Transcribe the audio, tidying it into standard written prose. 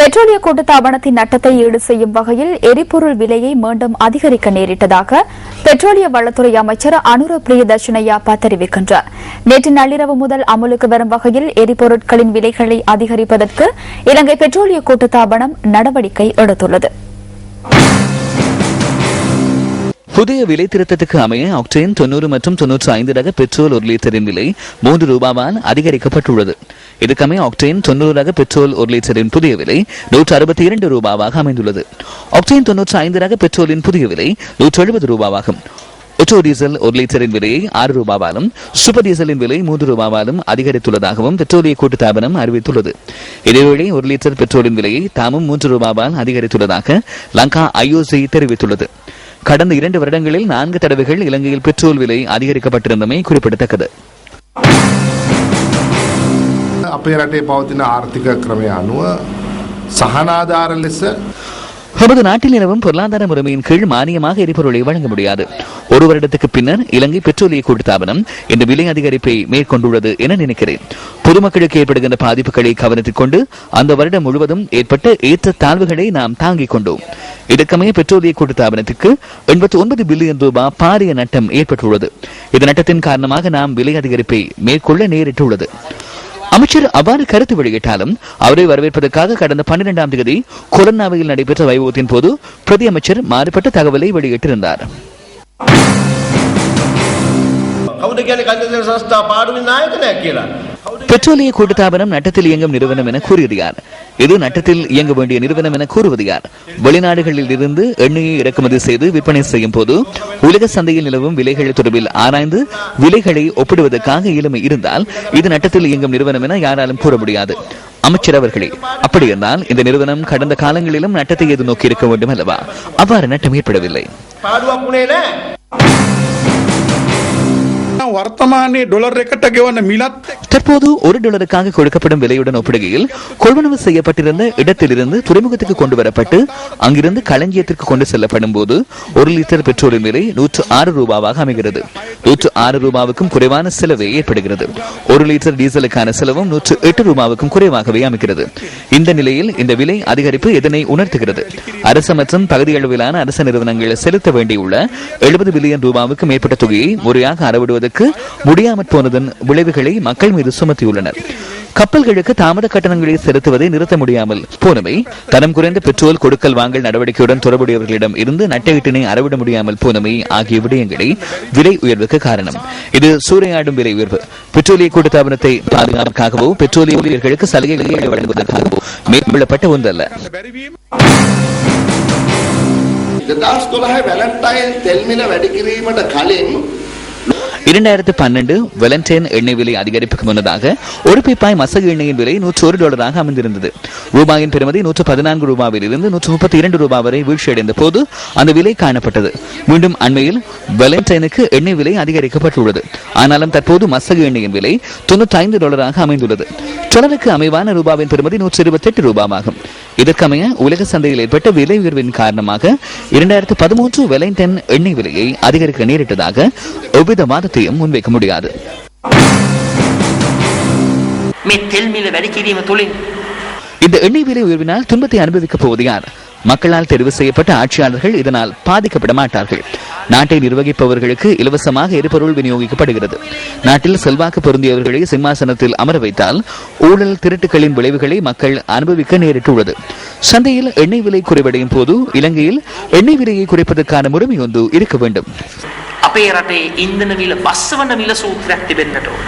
பெட்ரோலிய கூட்டுத்தாபனத்தின் நட்டத்தை ஈடு செய்யும் வகையில் எரிபொருள் விலையை மீண்டும் அதிகரிக்க நேரிட்டதாக பெட்ரோலிய வளத்துறை அமைச்சர் அனுர பிரியதர்ஷனய்யா தெரிவிக்கின்றார். நேற்று நள்ளிரவு முதல் அமலுக்கு வரும் வகையில் எரிபொருட்களின் விலைகளை அதிகரிப்பதற்கு இலங்கை பெட்ரோலிய கூட்டுத்தாபனம் நடவடிக்கை எடுத்துள்ளது. புதிய விலை திருத்தத்துக்கு அமைய ஆக்டேன் 90 மற்றும் 95 ரக பெட்ரோல் ஒரு லிட்டரின் விலை ₹3 அதிகரிக்கப்பட்டுள்ளது. இதுக்கமைய ஆக்டேன் 90 ரக பெட்ரோல் ஒரு லிட்டரின் புதிய விலை ₹162 அமைந்துள்ளது. ஆக்டேன் 95 ரக பெட்ரோலின் புதிய விலை ₹170 ஒட்டோ டீசல் ஒரு லிட்டரின் விலையை ₹6 சூப்பர் டீசலின் விலை ₹3 அதிகரித்துள்ளதாகவும் பெட்ரோலிய கூட்டுத்தாபனம் அறிவித்துள்ளது. இதேவேளை ஒரு லிட்டர் பெட்ரோலின் விலையை தாமும் ₹3 அதிகரித்துள்ளதாக லங்கா ஐஓசி தெரிவித்துள்ளது. கடந்த 2 வருடங்களில் 4 தடவைகள் இலங்கையில் பெட்ரோல் விலை அதிகரிக்கப்பட்டிருந்தமை குறிப்பிடத்தக்கது. අපේ රටේ පවතින ආර්ථික ක්‍රමය අනුව සහනාධාර ලෙස நமது நாட்டில் நிலவும் பொருளாதார முறைமையின் கீழ் மானியமாக எரிபொருளை வழங்க முடியாது. ஒரு வருடத்துக்கு பின்னர் இலங்கை பெட்ரோலிய கூட்டுத்தாபனம் இந்த விலை அதிகரிப்பை மேற்கொண்டுள்ளது என நினைக்கிறேன். பொதுமக்களுக்கு ஏற்படுகின்ற பாதிப்புகளை கவனத்தில் கொண்டு அந்த வருடம் முழுவதும் ஏற்பட்ட ஏற்ற தாழ்வுகளை நாம் தாங்கிக் கொண்டோம். இதற்கமைய பெட்ரோலிய கூட்டுத்தாபனத்திற்கு ₹89 பில்லியன் பாரிய நட்டம் ஏற்பட்டுள்ளது. இந்த நட்டத்தின் காரணமாக நாம் விலை அதிகரிப்பை மேற்கொள்ள நேரிட்டுள்ளது. அமைச்சர் அவ்வாறு கருத்து வெளியிட்டாலும் அவரை வரவேற்பதற்காக கடந்த 12ஆம் தேதி கொலன்னாவில் நடைபெற்ற வைபவத்தின் போது பிரதி அமைச்சர் மாறுபட்ட தகவலை வெளியிட்டிருந்தார். பெட்ரோலிய கூட்டுத்தாபனம் நட்டத்தில் இயங்கும் நிறுவனம் என கூறியது யார்? இது நட்டத்தில் இயங்க வேண்டிய நிறுவனம் என கூறுவது யார்? வெளிநாடுகளில் இருந்து எண்ணெயை இறக்குமதி செய்து விற்பனை செய்யும் போது உலக சந்தையில் நிலவும் விலைகள் தொடர்பில் ஆராய்ந்து விலைகளை ஒப்பிடுவதற்காக இயலுமை இருந்தால் இது நட்டத்தில் இயங்கும் நிறுவனம் என யாராலும் கூற முடியாது. அமைச்சர் அவர்களே, அப்படி இருந்தால் இந்த நிறுவனம் கடந்த காலங்களிலும் நட்டத்தை எது நோக்கி இருக்க வேண்டும் அல்லவா? அவ்வாறு நட்டம் ஏற்படவில்லை. தற்போது $1 கொடுக்கப்படும் விலையுடன் ஒப்பிடுகையில் கொள்வனவு செய்யப்பட்டிருந்த இடத்திலிருந்து துறைமுகத்துக்கு கொண்டு வரப்பட்டு அங்கிருந்து களஞ்சியத்திற்கு கொண்டு செல்லப்படும் போது 1 லிட்டர் பெட்ரோலின் விலை ₹106 அமைகிறது. ₹106க்கும் குறைவான செலவே ஏற்படுகிறது. 1 லிட்டர் டீசலுக்கான செலவும் ₹108க்கும் குறைவாகவே அமைகிறது. இந்த நிலையில் இந்த விலை அதிகரிப்பு இதனை உணர்த்துகிறது. அரசு மற்றும் பகுதி அளவிலான அரசு நிறுவனங்கள் செலுத்த வேண்டியுள்ள ₹70 பில்லியன் மேற்பட்ட தொகையை முறையாக அறவிடுவதற்கு முடியாமற் போனதன் விளைவுகளை மக்கள் மீது சுமத்தியுள்ளனர். கப்பல்களுக்கு தாமத கட்டணங்களை செலுத்துவதை நிறுத்த முடியாமல் போனவை, தரம் குறைந்த பெட்ரோல் கொடுக்கல் வாங்கல் நடவடிக்கையுடன் தொடர்புடையவர்களிடம் இருந்து நட்டையிட்டினை அறவிட முடியாமல் போனவை ஆகிய விடயங்களை விலை உயர்வுக்கு காரணம். இது சூறையாடும் விலை உயர்வு. பெட்ரோலிய கூட்டுத்தாபனத்தை பாதுகாப்புக்காகவோ பெட்ரோலிய ஊழியர்களுக்கு சலுகைகளை வழங்குவதற்காகவோ மேற்கொள்ளப்பட்ட ஒன்றல்ல. 2012 வெலண்டைன் எண்ணெய் விலை அதிகரிப்புக்கு முன்னதாக ஒரு பீப்பாய் மசகு எண்ணெயின் விலை $101 அமைந்திருந்தது. ரூபாயின் பெறுமதி $114 இருந்து $132 வரை வீழ்ச்சியடைந்த போது அந்த விலை காணப்பட்டது. மீண்டும் அண்மையில் வெலண்டைனுக்கு எண்ணெய் விலை அதிகரிக்கப்பட்டுள்ளது. ஆனாலும் தற்போது மசகு எண்ணெயின் விலை $95 அமைந்துள்ளது. டாலருக்கு அமைவான ரூபாவின் பெறுமதி $128 ஆகும். இதற்கமைய உலக சந்தையில் ஏற்பட்ட விலை உயர்வின் காரணமாக 2013 வெலண்டைன் எண்ணெய் விலையை அதிகரிக்க நேரிட்டதாக எவ்வித வாதத்தையும் முன்வைக்க முடியாது. இந்த எண்ணெய் விலை உயர்வினால் துன்பத்தை அனுபவிக்கப் போவது யார்? மக்களால் தெரிவு செய்யப்பட்ட ஆட்சியாளர்கள் இதனால் பாதிக்கப்பட மாட்டார்கள். நாட்டை நிர்வகிப்பவர்களுக்கு இலவசமாக எரிபொருள் விநியோகிக்கப்படுகிறது. நாட்டில் செல்வாக்கு பொருந்தியவர்களை சிம்மாசனத்தில் அமர வைத்தால் ஊழல் திருட்டுகளின் விளைவுகளை மக்கள் அனுபவிக்க நேரிட்டுள்ளது. சந்தையில் எண்ணெய் விலை குறைவடையும் போது இலங்கையில் எண்ணெய் விலையை குறைப்பதற்கான முறைமை ஒன்று இருக்க வேண்டும்.